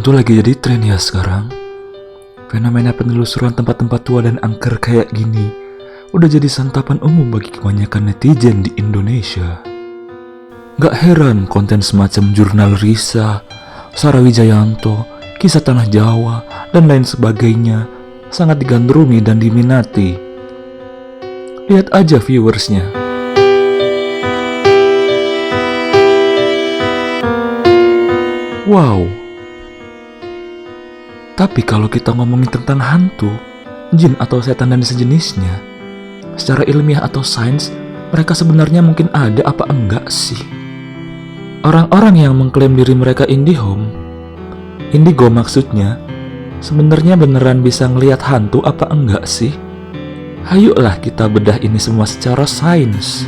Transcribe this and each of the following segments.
Hantu lagi jadi tren ya sekarang. Fenomena penelusuran tempat-tempat tua dan angker kayak gini udah jadi santapan umum bagi kebanyakan netizen di Indonesia. Gak heran konten semacam Jurnal Risa, Sarah Wijayanto, Kisah Tanah Jawa, dan lain sebagainya sangat digandrungi dan diminati. Lihat aja viewersnya. Wow. Tapi kalau kita ngomongin tentang hantu, jin atau setan dan sejenisnya, secara ilmiah atau sains, mereka sebenarnya mungkin ada apa enggak sih? Orang-orang yang mengklaim diri mereka indigo maksudnya, sebenarnya beneran bisa ngelihat hantu apa enggak sih? Hayuklah kita bedah ini semua secara sains.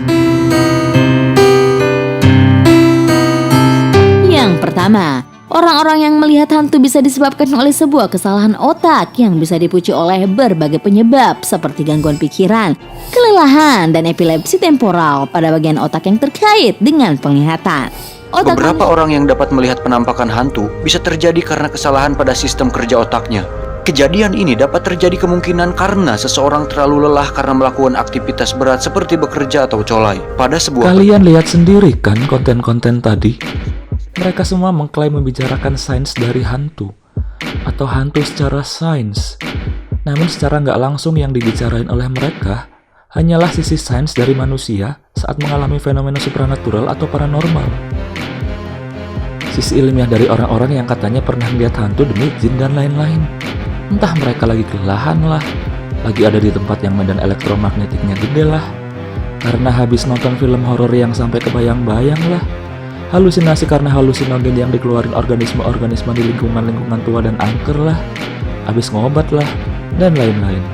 Yang pertama, orang-orang yang melihat hantu bisa disebabkan oleh sebuah kesalahan otak yang bisa dipicu oleh berbagai penyebab seperti gangguan pikiran, kelelahan, dan epilepsi temporal pada bagian otak yang terkait dengan penglihatan. Beberapa orang yang dapat melihat penampakan hantu bisa terjadi karena kesalahan pada sistem kerja otaknya. Kejadian ini dapat terjadi kemungkinan karena seseorang terlalu lelah karena melakukan aktivitas berat seperti bekerja atau colai pada sebuah... Kalian lihat sendiri kan konten-konten tadi? Mereka semua mengklaim membicarakan sains dari hantu atau hantu secara sains. Namun secara nggak langsung yang dibicarain oleh mereka hanyalah sisi sains dari manusia saat mengalami fenomena supranatural atau paranormal. Sisi ilmiah dari orang-orang yang katanya pernah melihat hantu demi jin dan lain-lain. Entah mereka lagi kelelahan lah, lagi ada di tempat yang medan elektromagnetiknya gede lah, karena habis nonton film horor yang sampai kebayang-bayang lah, halusinasi karena halusinogen yang dikeluarin organisme-organisme di lingkungan-lingkungan tua dan angker lah, habis ngobat lah, dan lain-lain.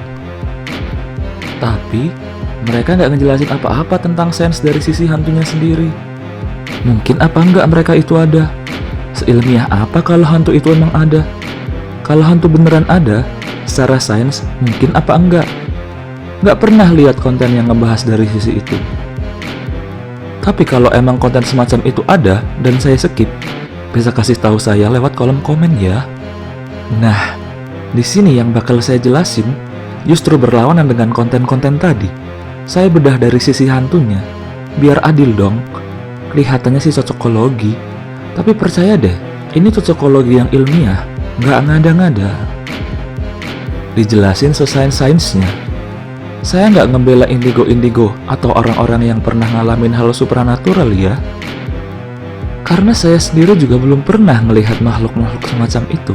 Tapi, mereka nggak ngejelasin apa-apa tentang sains dari sisi hantunya sendiri. Mungkin apa enggak mereka itu ada? Seilmiah apa kalau hantu itu emang ada? Kalau hantu beneran ada, secara sains mungkin apa enggak? Nggak pernah lihat konten yang ngebahas dari sisi itu. Tapi kalau emang konten semacam itu ada dan saya skip, bisa kasih tahu saya lewat kolom komen ya. Nah, di sini yang bakal saya jelasin justru berlawanan dengan konten-konten tadi. Saya bedah dari sisi hantunya, biar adil dong. Kelihatannya sih cocokologi, tapi percaya deh, ini cocokologi yang ilmiah, nggak ngada-ngada. Dijelasin sesains-sainsnya. Saya nggak ngebela indigo atau orang-orang yang pernah ngalamin hal supranatural ya. Karena saya sendiri juga belum pernah melihat makhluk-makhluk semacam itu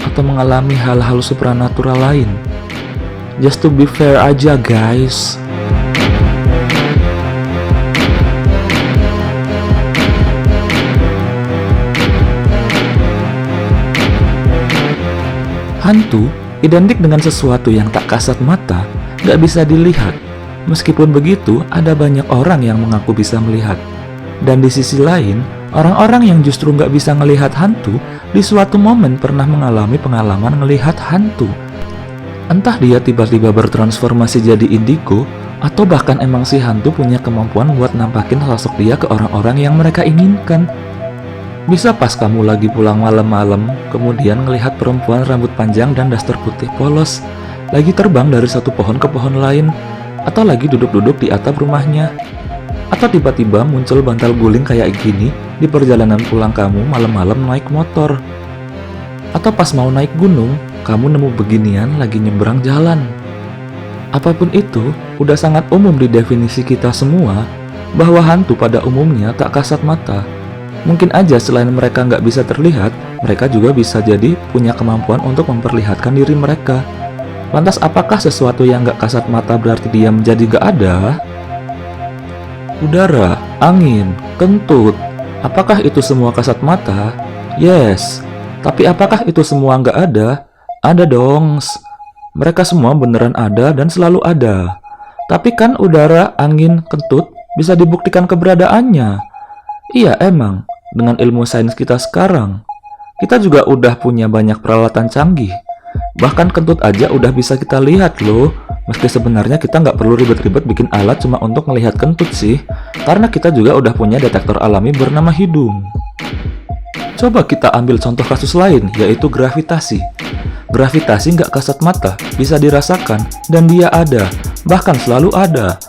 atau mengalami hal-hal supranatural lain. Just to be fair aja guys. Hantu identik dengan sesuatu yang tak kasat mata, gak bisa dilihat. Meskipun begitu, ada banyak orang yang mengaku bisa melihat. Dan di sisi lain, orang-orang yang justru gak bisa melihat hantu, di suatu momen pernah mengalami pengalaman melihat hantu. Entah dia tiba-tiba bertransformasi jadi indigo, atau bahkan emang si hantu punya kemampuan buat nampakin sosok dia ke orang-orang yang mereka inginkan. Bisa pas kamu lagi pulang malam-malam, kemudian ngelihat perempuan rambut panjang dan daster putih polos, lagi terbang dari satu pohon ke pohon lain, atau lagi duduk-duduk di atap rumahnya. Atau tiba-tiba muncul bantal guling kayak gini di perjalanan pulang kamu malam-malam naik motor. Atau pas mau naik gunung, kamu nemu beginian lagi nyebrang jalan. Apapun itu, udah sangat umum di definisi kita semua, bahwa hantu pada umumnya tak kasat mata. Mungkin aja selain mereka nggak bisa terlihat, mereka juga bisa jadi punya kemampuan untuk memperlihatkan diri mereka. Lantas apakah sesuatu yang nggak kasat mata berarti dia menjadi nggak ada? Udara, angin, kentut, apakah itu semua kasat mata? Yes. Tapi apakah itu semua nggak ada? Ada dong. Mereka semua beneran ada dan selalu ada. Tapi kan udara, angin, kentut bisa dibuktikan keberadaannya. Iya emang, dengan ilmu sains kita sekarang, kita juga udah punya banyak peralatan canggih. Bahkan kentut aja udah bisa kita lihat loh. Meski sebenarnya kita nggak perlu ribet-ribet bikin alat cuma untuk melihat kentut sih. Karena kita juga udah punya detektor alami bernama hidung. Coba kita ambil contoh kasus lain, yaitu gravitasi. Gravitasi nggak kasat mata, bisa dirasakan, dan dia ada, bahkan selalu ada.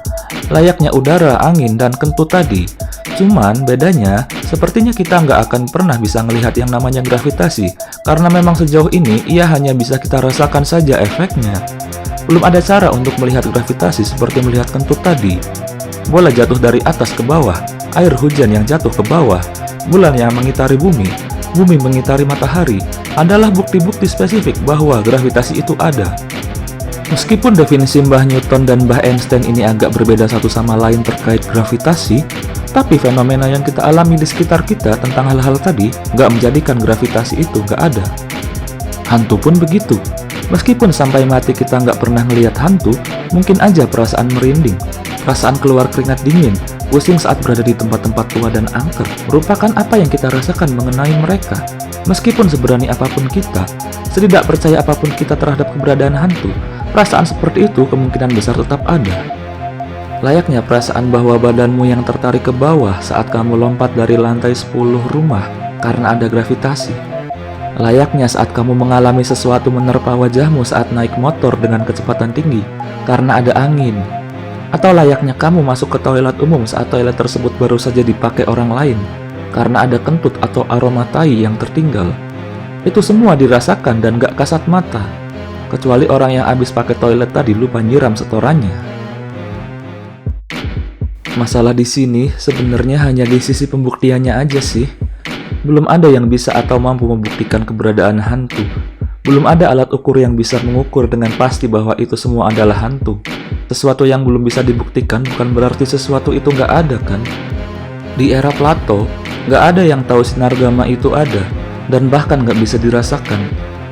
Layaknya udara, angin, dan kentut tadi. Cuman bedanya, sepertinya kita nggak akan pernah bisa melihat yang namanya gravitasi, karena memang sejauh ini ia hanya bisa kita rasakan saja efeknya. Belum ada cara untuk melihat gravitasi seperti melihat kentut tadi. Bola jatuh dari atas ke bawah, air hujan yang jatuh ke bawah, bulan yang mengitari bumi, bumi mengitari matahari, adalah bukti-bukti spesifik bahwa gravitasi itu ada. Meskipun definisi Mbah Newton dan Mbah Einstein ini agak berbeda satu sama lain terkait gravitasi, tapi fenomena yang kita alami di sekitar kita tentang hal-hal tadi nggak menjadikan gravitasi itu nggak ada. Hantu pun begitu. Meskipun sampai mati kita nggak pernah melihat hantu, mungkin aja perasaan merinding, perasaan keluar keringat dingin, pusing saat berada di tempat-tempat tua dan angker merupakan apa yang kita rasakan mengenai mereka. Meskipun seberani apapun kita, setidak percaya apapun kita terhadap keberadaan hantu, perasaan seperti itu kemungkinan besar tetap ada. Layaknya perasaan bahwa badanmu yang tertarik ke bawah saat kamu lompat dari lantai 10 rumah karena ada gravitasi. Layaknya saat kamu mengalami sesuatu menerpa wajahmu saat naik motor dengan kecepatan tinggi karena ada angin. Atau layaknya kamu masuk ke toilet umum saat toilet tersebut baru saja dipakai orang lain karena ada kentut atau aroma tai yang tertinggal. Itu semua dirasakan dan gak kasat mata, kecuali orang yang habis pakai toilet tadi lupa nyiram setorannya. Masalah di sini sebenarnya hanya di sisi pembuktiannya aja sih. Belum ada yang bisa atau mampu membuktikan keberadaan hantu. Belum ada alat ukur yang bisa mengukur dengan pasti bahwa itu semua adalah hantu. Sesuatu yang belum bisa dibuktikan bukan berarti sesuatu itu nggak ada kan? Di era Plato, nggak ada yang tahu sinar gama itu ada, dan bahkan nggak bisa dirasakan.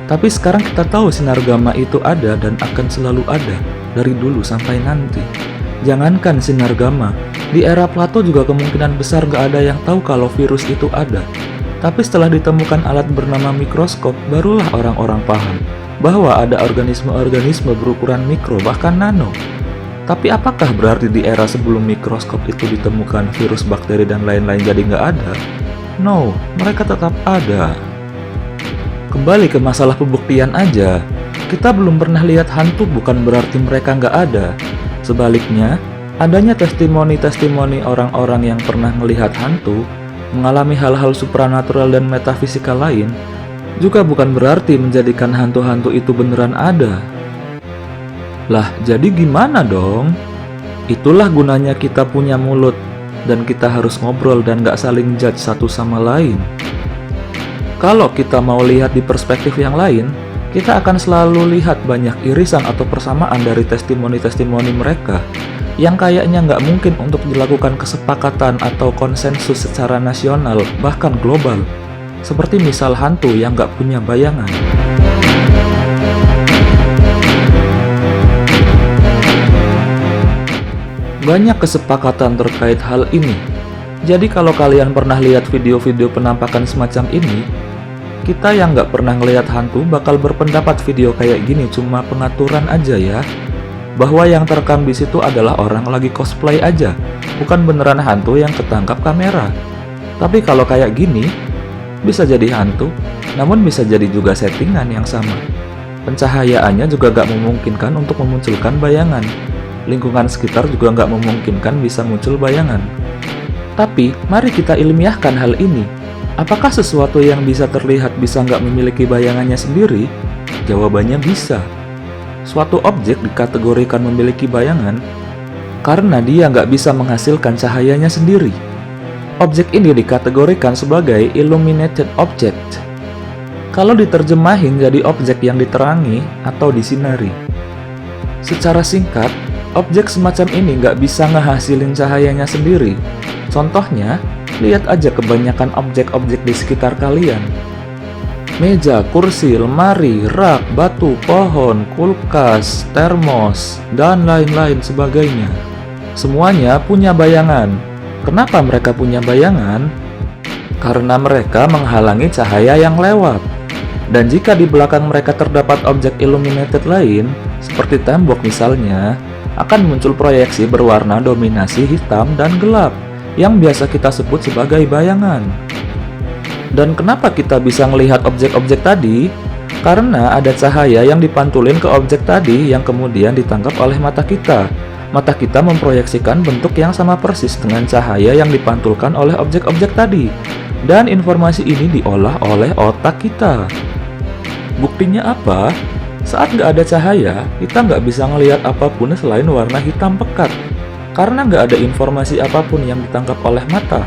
Tapi sekarang kita tahu sinar gama itu ada dan akan selalu ada, dari dulu sampai nanti. Jangankan sinar gama, di era Plato juga kemungkinan besar nggak ada yang tahu kalau virus itu ada. Tapi setelah ditemukan alat bernama mikroskop, barulah orang-orang paham bahwa ada organisme-organisme berukuran mikro bahkan nano. Tapi apakah berarti di era sebelum mikroskop itu ditemukan virus, bakteri, dan lain-lain jadi nggak ada? No, mereka tetap ada. Kembali ke masalah pembuktian aja, kita belum pernah lihat hantu bukan berarti mereka nggak ada. Sebaliknya, adanya testimoni-testimoni orang-orang yang pernah melihat hantu, mengalami hal-hal supranatural dan metafisikal lain, juga bukan berarti menjadikan hantu-hantu itu beneran ada. Lah, jadi gimana dong? Itulah gunanya kita punya mulut, dan kita harus ngobrol dan gak saling judge satu sama lain. Kalau kita mau lihat di perspektif yang lain, kita akan selalu lihat banyak irisan atau persamaan dari testimoni-testimoni mereka, yang kayaknya nggak mungkin untuk dilakukan kesepakatan atau konsensus secara nasional, bahkan global. Seperti misal hantu yang nggak punya bayangan. Banyak kesepakatan terkait hal ini. Jadi kalau kalian pernah lihat video-video penampakan semacam ini, kita yang nggak pernah ngelihat hantu bakal berpendapat video kayak gini cuma pengaturan aja ya. Bahwa yang terekam di situ adalah orang lagi cosplay aja, bukan beneran hantu yang ketangkap kamera. Tapi kalau kayak gini, bisa jadi hantu, namun bisa jadi juga settingan yang sama. Pencahayaannya juga gak memungkinkan untuk memunculkan bayangan. Lingkungan sekitar juga gak memungkinkan bisa muncul bayangan. Tapi, mari kita ilmiahkan hal ini. Apakah sesuatu yang bisa terlihat bisa gak memiliki bayangannya sendiri? Jawabannya bisa. Suatu objek dikategorikan memiliki bayangan karena dia nggak bisa menghasilkan cahayanya sendiri. Objek ini dikategorikan sebagai illuminated object. Kalau diterjemahin jadi objek yang diterangi atau disinari. Secara singkat, objek semacam ini nggak bisa ngehasilin cahayanya sendiri. Contohnya, lihat aja kebanyakan objek-objek di sekitar kalian. Meja, kursi, lemari, rak, batu, pohon, kulkas, termos, dan lain-lain sebagainya. Semuanya punya bayangan. Kenapa mereka punya bayangan? Karena mereka menghalangi cahaya yang lewat. Dan jika di belakang mereka terdapat objek illuminated lain, seperti tembok misalnya, akan muncul proyeksi berwarna dominasi hitam dan gelap, yang biasa kita sebut sebagai bayangan. Dan kenapa kita bisa melihat objek-objek tadi? Karena ada cahaya yang dipantulin ke objek tadi yang kemudian ditangkap oleh mata kita. Mata kita memproyeksikan bentuk yang sama persis dengan cahaya yang dipantulkan oleh objek-objek tadi. Dan informasi ini diolah oleh otak kita. Buktinya apa? Saat nggak ada cahaya, kita nggak bisa ngelihat apapun selain warna hitam pekat. Karena nggak ada informasi apapun yang ditangkap oleh mata,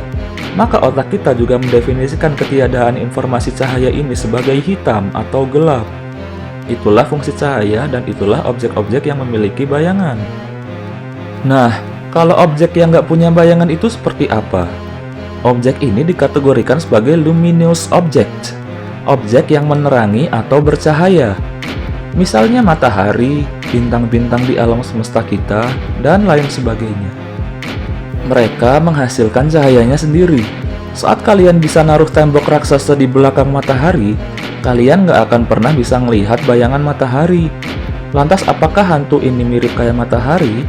maka otak kita juga mendefinisikan ketiadaan informasi cahaya ini sebagai hitam atau gelap. Itulah fungsi cahaya dan itulah objek-objek yang memiliki bayangan. Nah, kalau objek yang nggak punya bayangan itu seperti apa? Objek ini dikategorikan sebagai luminous object, objek yang menerangi atau bercahaya. Misalnya matahari, bintang-bintang di alam semesta kita, dan lain sebagainya. Mereka menghasilkan cahayanya sendiri. Saat kalian bisa naruh tembok raksasa di belakang matahari, kalian nggak akan pernah bisa melihat bayangan matahari. Lantas apakah hantu ini mirip kayak matahari?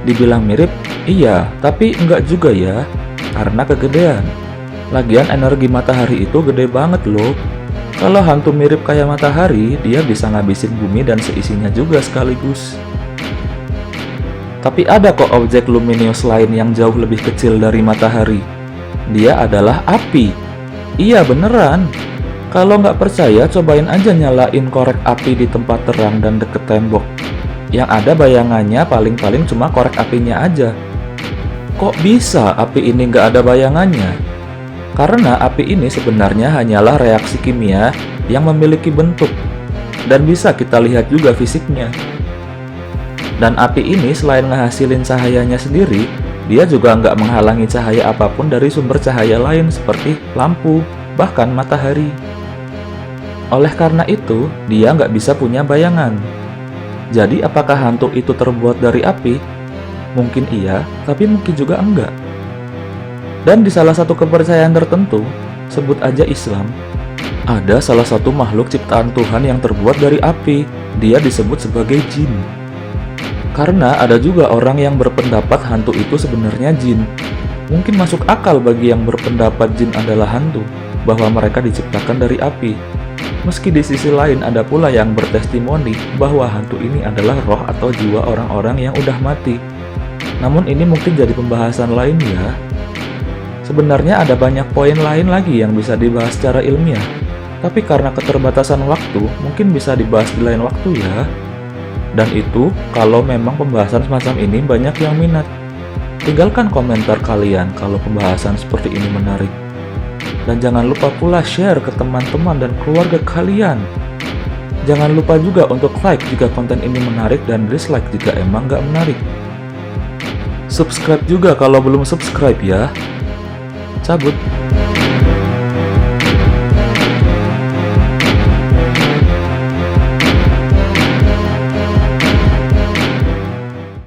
Dibilang mirip, iya, tapi enggak juga ya, karena kegedean. Lagian energi matahari itu gede banget loh. Kalau hantu mirip kayak matahari, dia bisa ngabisin bumi dan seisinya juga sekaligus. Tapi ada kok objek luminous lain yang jauh lebih kecil dari matahari. Dia adalah api. Iya beneran. Kalau nggak percaya, cobain aja nyalain korek api di tempat terang dan deket tembok. Yang ada bayangannya paling-paling cuma korek apinya aja. Kok bisa api ini nggak ada bayangannya? Karena api ini sebenarnya hanyalah reaksi kimia yang memiliki bentuk dan bisa kita lihat juga fisiknya. Dan api ini selain ngehasilin cahayanya sendiri, dia juga nggak menghalangi cahaya apapun dari sumber cahaya lain seperti lampu, bahkan matahari. Oleh karena itu, dia nggak bisa punya bayangan. Jadi apakah hantu itu terbuat dari api? Mungkin iya, tapi mungkin juga enggak. Dan di salah satu kepercayaan tertentu, sebut aja Islam, ada salah satu makhluk ciptaan Tuhan yang terbuat dari api. Dia disebut sebagai jin. Karena ada juga orang yang berpendapat hantu itu sebenarnya jin. Mungkin masuk akal bagi yang berpendapat jin adalah hantu, bahwa mereka diciptakan dari api. Meski di sisi lain ada pula yang bertestimoni bahwa hantu ini adalah roh atau jiwa orang-orang yang udah mati. Namun ini mungkin jadi pembahasan lain ya. Sebenarnya ada banyak poin lain lagi yang bisa dibahas secara ilmiah, tapi karena keterbatasan waktu, mungkin bisa dibahas di lain waktu ya. Dan itu kalau memang pembahasan semacam ini banyak yang minat. Tinggalkan komentar kalian kalau pembahasan seperti ini menarik. Dan jangan lupa pula share ke teman-teman dan keluarga kalian. Jangan lupa juga untuk like jika konten ini menarik dan dislike jika emang nggak menarik. Subscribe juga kalau belum subscribe ya. Cabut.